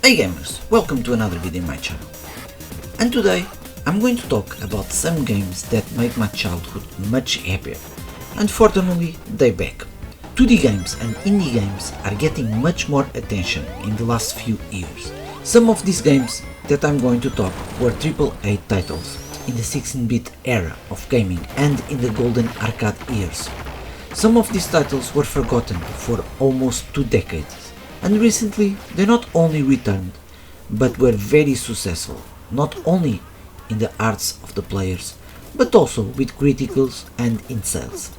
Hey gamers, welcome to another video in my channel. And today I'm going to talk about some games that made my childhood much happier. Unfortunately, they're back. 2D games and indie games are getting much more attention in the last few years. Some of these games that I'm going to talk were AAA titles in the 16-bit era of gaming and in the golden arcade years. Some of these titles were forgotten for almost 2 decades. And recently they not only returned, but were very successful, not only in the hearts of the players, but also with criticals and in sales.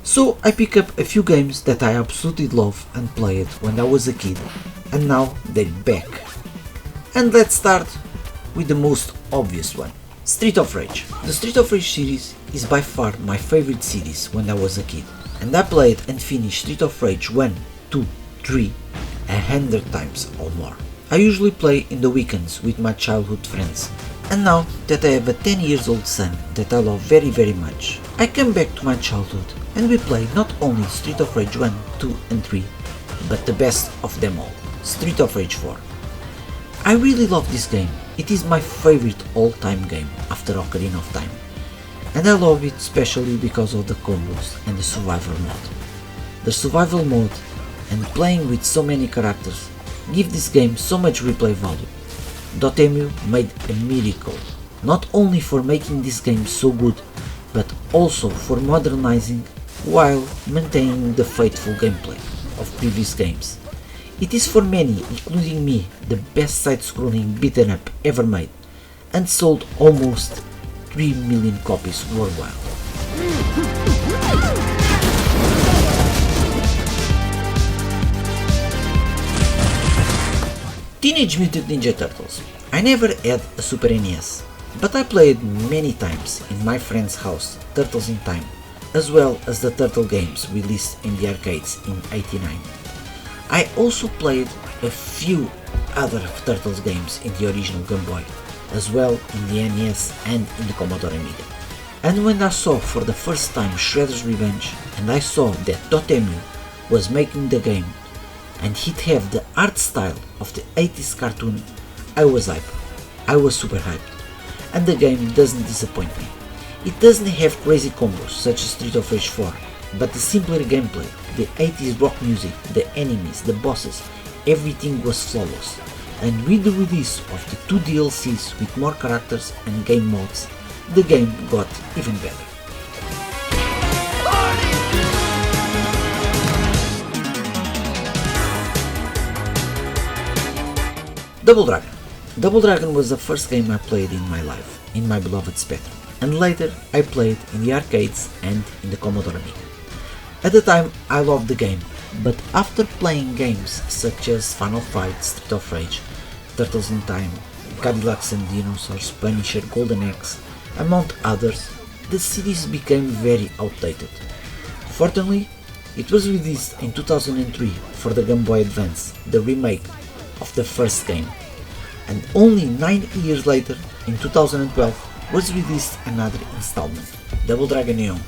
So I pick up a few games that I absolutely love and played when I was a kid, and now they're back. And let's start with the most obvious one, Street of Rage. The Street of Rage series is by far my favorite series when I was a kid, and I played and finished Street of Rage 1, 2, 3, 100 times or more. I usually play in the weekends with my childhood friends, and now that I have a 10 years old son that I love very much, I come back to my childhood and we play not only Street of Rage 1, 2 and 3, but the best of them all, Street of Rage 4. I really love this game. It is my favorite all-time game after Ocarina of Time, and I love it especially because of the combos and the survival mode. The survival mode and playing with so many characters give this game so much replay value. Dotemu made a miracle, not only for making this game so good, but also for modernizing while maintaining the faithful gameplay of previous games. It is for many, including me, the best side-scrolling beat-em up ever made, and sold almost 3 million copies worldwide. Teenage Mutant Ninja Turtles. I never had a Super NES, but I played many times in my friend's house, Turtles in Time, as well as the Turtle games released in the arcades in '89. I also played a few other Turtles games in the original Game Boy, as well in the NES and in the Commodore Amiga. And when I saw for the first time Shredder's Revenge, and I saw that Dotemu was making the game, and he'd have the art style of the 80s cartoon, I was hyped. I was super hyped. And the game doesn't disappoint me. It doesn't have crazy combos such as Street of Rage 4, but the simpler gameplay, the 80s rock music, the enemies, the bosses, everything was flawless. And with the release of the 2 DLCs with more characters and game modes, the game got even better. Double Dragon. Double Dragon was the first game I played in my life, in my beloved Spectrum, and later I played in the arcades and in the Commodore Amiga. At the time I loved the game, but after playing games such as Final Fight, Street of Rage, Turtles in Time, Cadillacs and Dinosaurs, Punisher, Golden Axe, among others, the series became very outdated. Fortunately, it was released in 2003 for the Game Boy Advance, the remake of the first game, and only 9 years later, in 2012, was released another installment, Double Dragon Neon.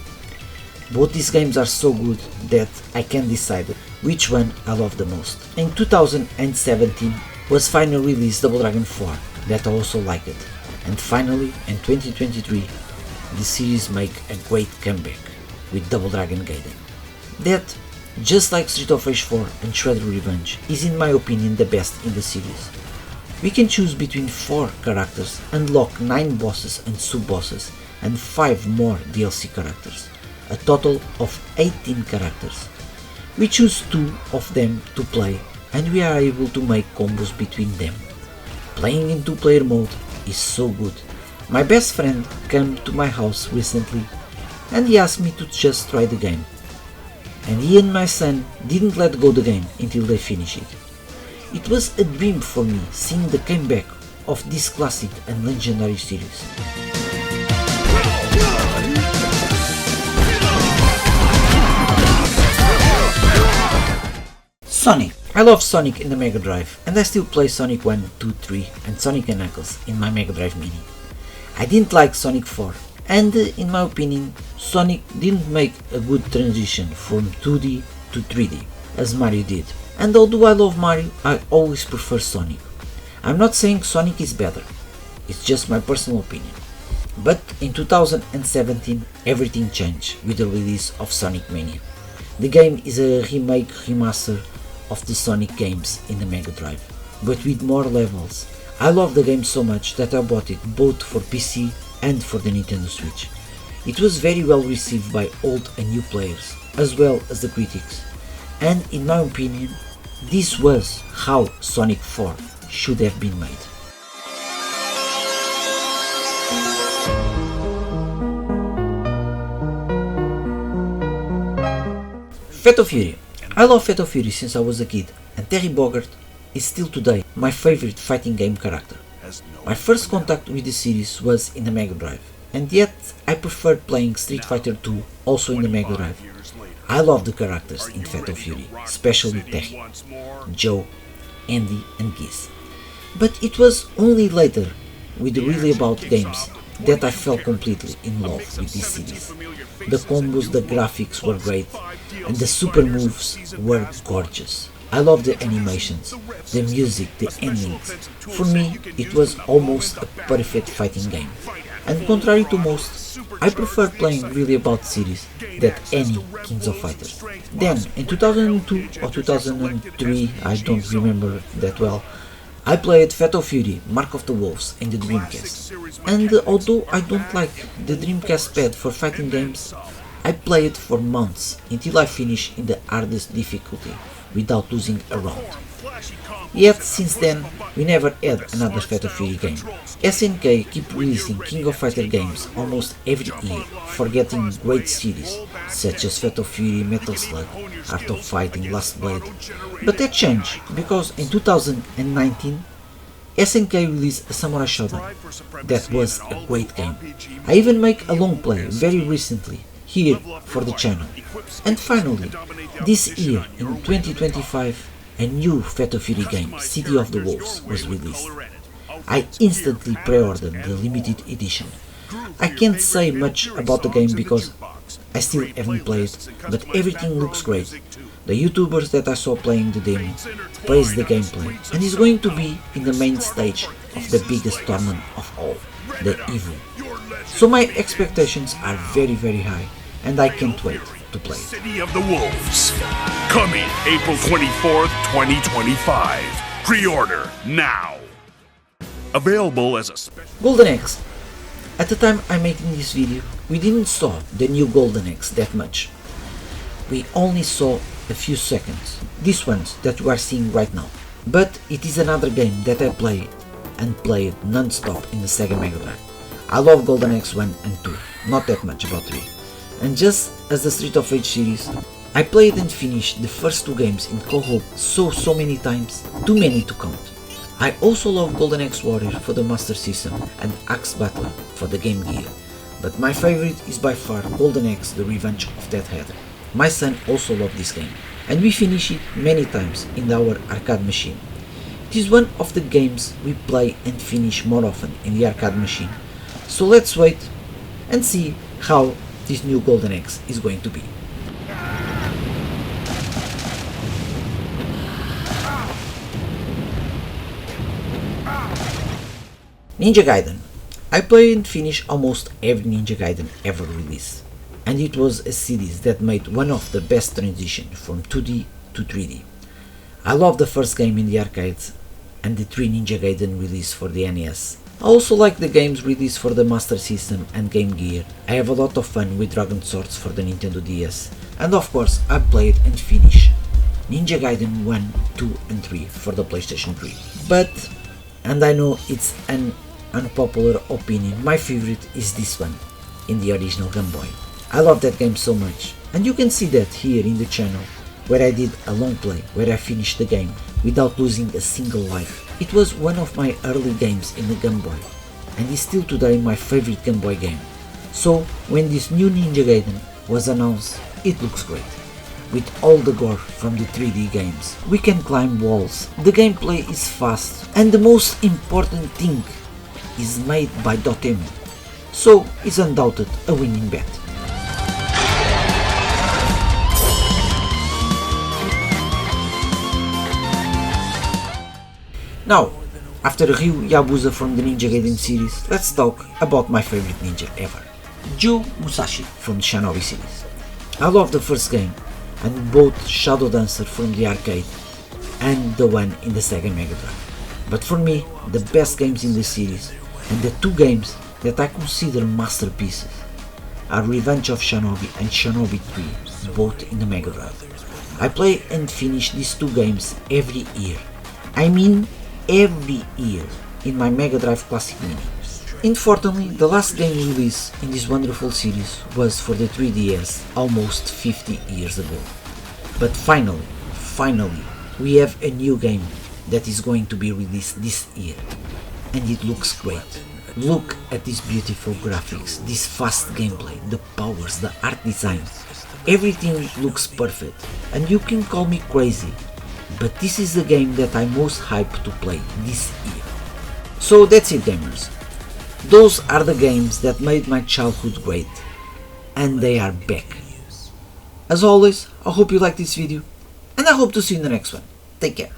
Both these games are so good that I can't decide which one I love the most. In 2017 was finally released Double Dragon 4, that I also like it, and finally in 2023 the series make a great comeback with Double Dragon Gaiden. That, just like Street of Rage 4 and Shredder's Revenge, is in my opinion the best in the series. We can choose between 4 characters, unlock 9 bosses and sub-bosses, and 5 more DLC characters, a total of 18 characters. We choose 2 of them to play, and we are able to make combos between them. Playing in 2-player mode is so good. My best friend came to my house recently, and he asked me to just try the game. And he and my son didn't let go the game until they finish it. It was a dream for me seeing the comeback of this classic and legendary series. Sonic. I love Sonic in the Mega Drive, and I still play Sonic 1, 2, 3 and Sonic & Knuckles in my Mega Drive Mini. I didn't like Sonic 4, and in my opinion, Sonic didn't make a good transition from 2D to 3D, as Mario did. And although I love Mario, I always prefer Sonic. I'm not saying Sonic is better, it's just my personal opinion. But in 2017 everything changed with the release of Sonic Mania. The game is a remake remaster of the Sonic games in the Mega Drive, but with more levels. I love the game so much that I bought it both for PC and for the Nintendo Switch. It was very well received by old and new players, as well as the critics, and in my opinion, this was how Sonic 4 should have been made. Fatal Fury. I love Fatal Fury since I was a kid, and Terry Bogard is still today my favorite fighting game character. My first contact with the series was in the Mega Drive, and yet I preferred playing Street Fighter 2 also in the Mega Drive. I love the characters in Fatal Fury, especially Terry, Joe, Andy and Geese. But it was only later, with the Really About games, that I fell completely in love with this series. The combos, the graphics were great, and the super moves were gorgeous. I love the animations, the music, the endings. For me, it was almost a perfect fighting game. And contrary to most, I prefer playing Really About series than any Kings of Fighters. Then, in 2002 or 2003, I don't remember that well, I played Fatal Fury, Mark of the Wolves in the Dreamcast. And although I don't like the Dreamcast pad for fighting games, I played it for months until I finished in the hardest difficulty without losing a round. Yet since then, we never had another Fatal Fury game. SNK keep releasing King of Fighter games almost every year, forgetting great series such as Fatal Fury, Metal Slug, Art of Fighting, Last Blade. But that changed because in 2019 SNK released a Samurai Shodown. That was a great game. I even make a long play very recently here for the channel. And finally, this year in 2025, a new Fatal Fury game, City of the Wolves, was released. I instantly pre-ordered the limited edition. I can't say much about the game because I still haven't played, but everything looks great. The YouTubers that I saw playing the demo praised the gameplay, and is going to be in the main stage of the biggest tournament of all, the EVO. So my expectations are very high, and I can't wait to play it. City of the Wolves, coming April 24th, 2025. Pre-order now. Available as a special. Golden Axe. At the time I'm making this video, we didn't saw the new Golden Axe that much. We only saw a few seconds, these ones that you are seeing right now. But it is another game that I play and played non-stop in the Sega Mega Drive. I love Golden Axe 1 and 2, not that much about 3. And just as the Street of Rage series, I played and finished the first two games in co-op so many times, too many to count. I also love Golden Axe Warrior for the Master System and Axe Battler for the Game Gear, but my favorite is by far Golden Axe The Revenge of Death Header. My son also loved this game, and we finished it many times in our arcade machine. It is one of the games we play and finish more often in the arcade machine, so let's wait and see how this new Golden Axe is going to be. Ninja Gaiden. I played and finished almost every Ninja Gaiden ever released, and it was a series that made one of the best transitions from 2D to 3D. I love the first game in the arcades and the 3 Ninja Gaiden released for the NES. I also like the games released for the Master System and Game Gear. I have a lot of fun with Dragon Swords for the Nintendo DS, and of course I played and finished Ninja Gaiden 1, 2 and 3 for the PlayStation 3. But, and I know it's an unpopular opinion, my favorite is this one, in the original Game Boy. I love that game so much, and you can see that here in the channel, where I did a long play, where I finished the game without losing a single life. It was one of my early games in the Game Boy, and is still today my favorite Game Boy game. So when this new Ninja Gaiden was announced, it looks great. With all the gore from the 3D games, we can climb walls, the gameplay is fast, and the most important thing is made by Dotemu, so it's undoubted a winning bet. Now, After Ryu Yabusa from the Ninja Gaiden series, let's talk about my favorite ninja ever, Joe Musashi from the Shinobi series. I love the first game, and both Shadow Dancer from the arcade and the one in the Sega Mega Drive. But for me, the best games in the series, and the two games that I consider masterpieces, are Revenge of Shinobi and Shinobi 3, both in the Mega Drive. I play and finish these two games every year. I mean every year in my Mega Drive Classic Mini. Unfortunately, the last game released in this wonderful series was for the 3DS almost 50 years ago. But finally, we have a new game that is going to be released this year, and it looks great. Look at these beautiful graphics, this fast gameplay, the powers, the art design. Everything looks perfect, and you can call me crazy, but this is the game that I'm most hyped to play this year. So that's it, gamers. Those are the games that made my childhood great, and they are back. As always, I hope you liked this video, and I hope to see you in the next one. Take care.